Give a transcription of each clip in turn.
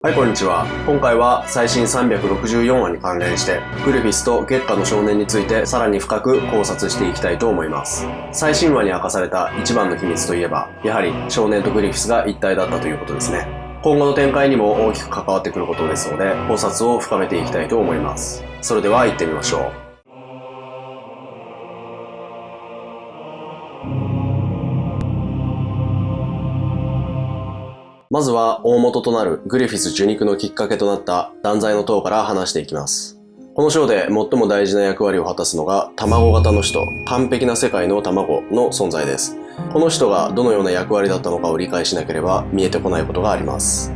はい、こんにちは。今回は最新364話に関連して、グリフィスと月下の少年についてさらに深く考察していきたいと思います。最新話に明かされた一番の秘密といえば、やはり少年とグリフィスが一体だったということですね。今後の展開にも大きく関わってくることですので、考察を深めていきたいと思います。それでは行ってみましょう。まずは大元となるグリフィス受肉のきっかけとなった断罪の塔から話していきます。この章で最も大事な役割を果たすのが卵型の使徒、完璧な世界の卵の存在です。この使徒がどのような役割だったのかを理解しなければ見えてこないことがあります。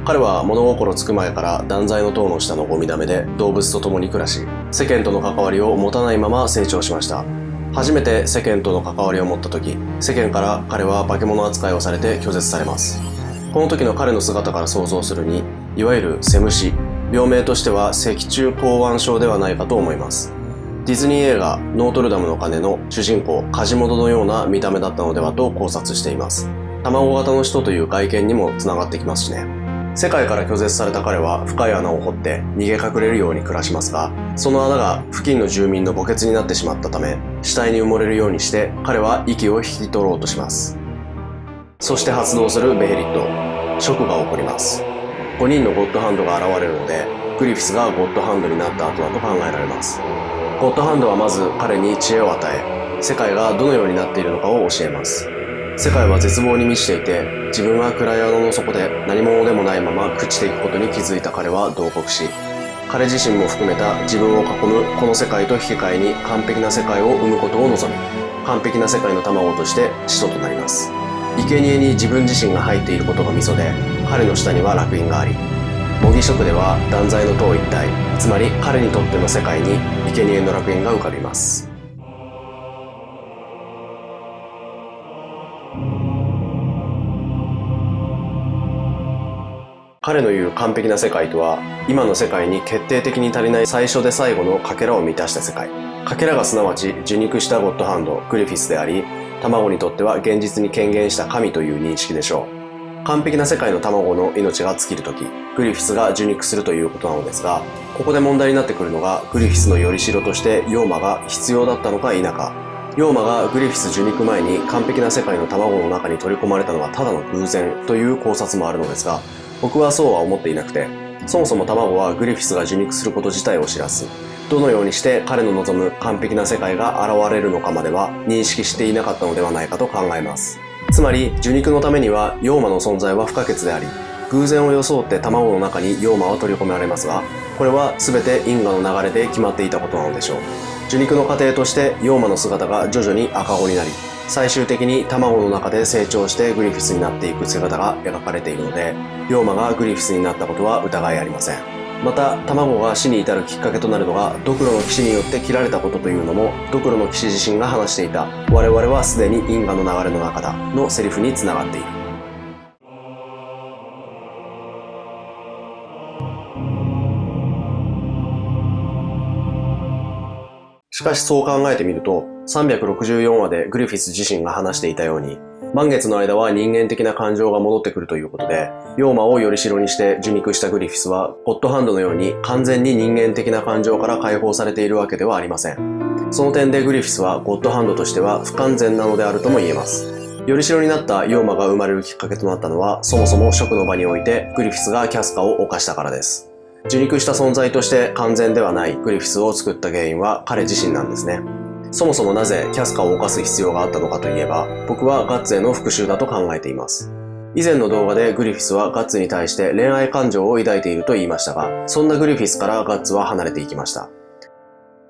彼は物心つく前から断罪の塔の下のゴミ溜めで動物と共に暮らし、世間との関わりを持たないまま成長しました。初めて世間との関わりを持った時、世間から彼は化け物扱いをされて拒絶されます。この時の彼の姿から想像するに、いわゆるセムシ、病名としては脊柱口腕症ではないかと思います。ディズニー映画ノートルダムの鐘の主人公カジモドのような見た目だったのではと考察しています。卵型の人という外見にもつながってきますしね。世界から拒絶された彼は深い穴を掘って逃げ隠れるように暮らしますが、その穴が付近の住民の墓穴になってしまったため、死体に埋もれるようにして彼は息を引き取ろうとします。そして発動するベヘリット。ショックが起こります。5人のゴッドハンドが現れるので、グリフィスがゴッドハンドになった後だと考えられます。ゴッドハンドはまず彼に知恵を与え、世界がどのようになっているのかを教えます。世界は絶望に満ちていて、自分は暗い穴の底で何者でもないまま朽ちていくことに気づいた彼は慟哭し、彼自身も含めた自分を囲むこの世界と引き換えに完璧な世界を生むことを望み、完璧な世界の卵として使徒となります。生贄に自分自身が入っていることがミソで、彼の下には烙印があり、模擬色では断罪の塔一体、つまり彼にとっての世界に生贄の烙印が浮かびます。彼の言う完璧な世界とは、今の世界に決定的に足りない最初で最後のかけらを満たした世界。かけらがすなわち受肉したゴッドハンド、グリフィスであり、卵にとっては現実に権限した神という認識でしょう。完璧な世界の卵の命が尽きるとき、グリフィスが受肉するということなのですが、ここで問題になってくるのが、グリフィスのよりしろとしてヨーマが必要だったのか否か。ヨーマがグリフィス受肉前に完璧な世界の卵の中に取り込まれたのはただの偶然という考察もあるのですが、僕はそうは思っていなくて、そもそも卵はグリフィスが受肉すること自体を知らず、どのようにして彼の望む完璧な世界が現れるのかまでは認識していなかったのではないかと考えます。つまり受肉のためにはヨーマの存在は不可欠であり、偶然を装って卵の中にヨーマは取り込められますが、これは全て因果の流れで決まっていたことなのでしょう。受肉の過程としてヨーマの姿が徐々に赤子になり、最終的に卵の中で成長してグリフィスになっていく姿が描かれているので、ヨーマがグリフィスになったことは疑いありません。また、卵が死に至るきっかけとなるのがドクロの騎士によって切られたことというのも、ドクロの騎士自身が話していた我々はすでに因果の流れの中だのセリフにつながっている。しかしそう考えてみると、364話でグリフィス自身が話していたように、満月の間は人間的な感情が戻ってくるということで、ヨーマをよりしろにして受肉したグリフィスは、ゴッドハンドのように完全に人間的な感情から解放されているわけではありません。その点でグリフィスはゴッドハンドとしては不完全なのであるとも言えます。よりしろになったヨーマが生まれるきっかけとなったのは、そもそも食の場においてグリフィスがキャスカを犯したからです。受肉した存在として完全ではないグリフィスを作った原因は彼自身なんですね。そもそもなぜキャスカを犯す必要があったのかといえば、僕はガッツへの復讐だと考えています。以前の動画でグリフィスはガッツに対して恋愛感情を抱いていると言いましたが、そんなグリフィスからガッツは離れていきました。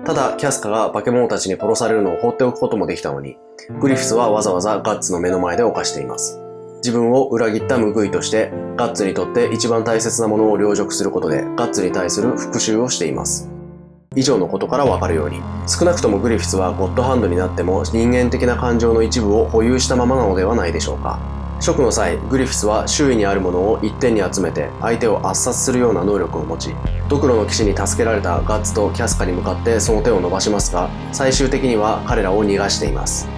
ただ、キャスカが化け物たちに殺されるのを放っておくこともできたのに、グリフィスはわざわざガッツの目の前で犯しています。自分を裏切った報いとして、ガッツにとって一番大切なものを凌辱することで、ガッツに対する復讐をしています。以上のことからわかるように、少なくともグリフィスはゴッドハンドになっても人間的な感情の一部を保有したままなのではないでしょうか。ショクの際、グリフィスは周囲にあるものを一点に集めて相手を圧殺するような能力を持ち、ドクロの騎士に助けられたガッツとキャスカに向かってその手を伸ばしますが、最終的には彼らを逃がしています。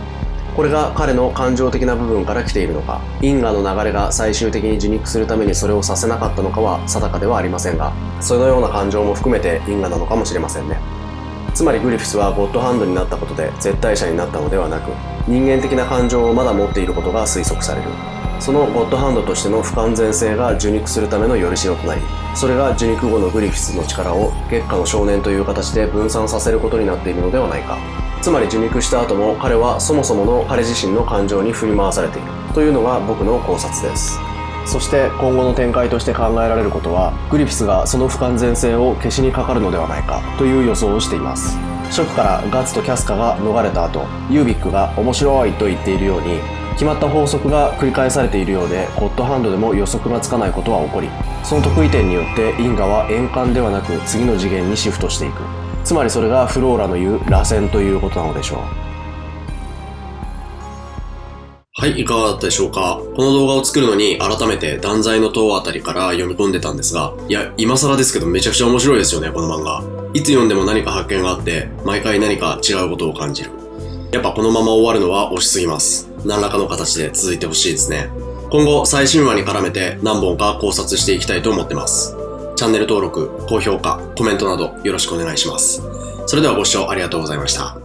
これが彼の感情的な部分から来ているのか、因果の流れが最終的に受肉するためにそれをさせなかったのかは定かではありませんが、そのような感情も含めて因果なのかもしれませんね。つまりグリフィスはゴッドハンドになったことで絶対者になったのではなく、人間的な感情をまだ持っていることが推測される。そのゴッドハンドとしての不完全性が受肉するためのよりしろとなり、それが受肉後のグリフィスの力を月下の少年という形で分散させることになっているのではないか。つまり受肉した後も彼はそもそもの彼自身の感情に振り回されているというのが僕の考察です。そして今後の展開として考えられることは、グリフィスがその不完全性を消しにかかるのではないかという予想をしています。初期からガッツとキャスカが逃れた後、ユービックが面白いと言っているように、決まった法則が繰り返されているようで、ゴッドハンドでも予測がつかないことは起こり、その得意点によって因果は円環ではなく次の次元にシフトしていく。つまりそれがフローラの言う螺旋ということなのでしょう。はい、いかがだったでしょうか。この動画を作るのに改めて断罪の塔あたりから読み込んでたんですが、いや、今更ですけどめちゃくちゃ面白いですよね、この漫画。いつ読んでも何か発見があって、毎回何か違うことを感じる。やっぱこのまま終わるのは惜しすぎます。何らかの形で続いてほしいですね。今後最新話に絡めて何本か考察していきたいと思ってます。チャンネル登録、高評価、コメントなどよろしくお願いします。それではご視聴ありがとうございました。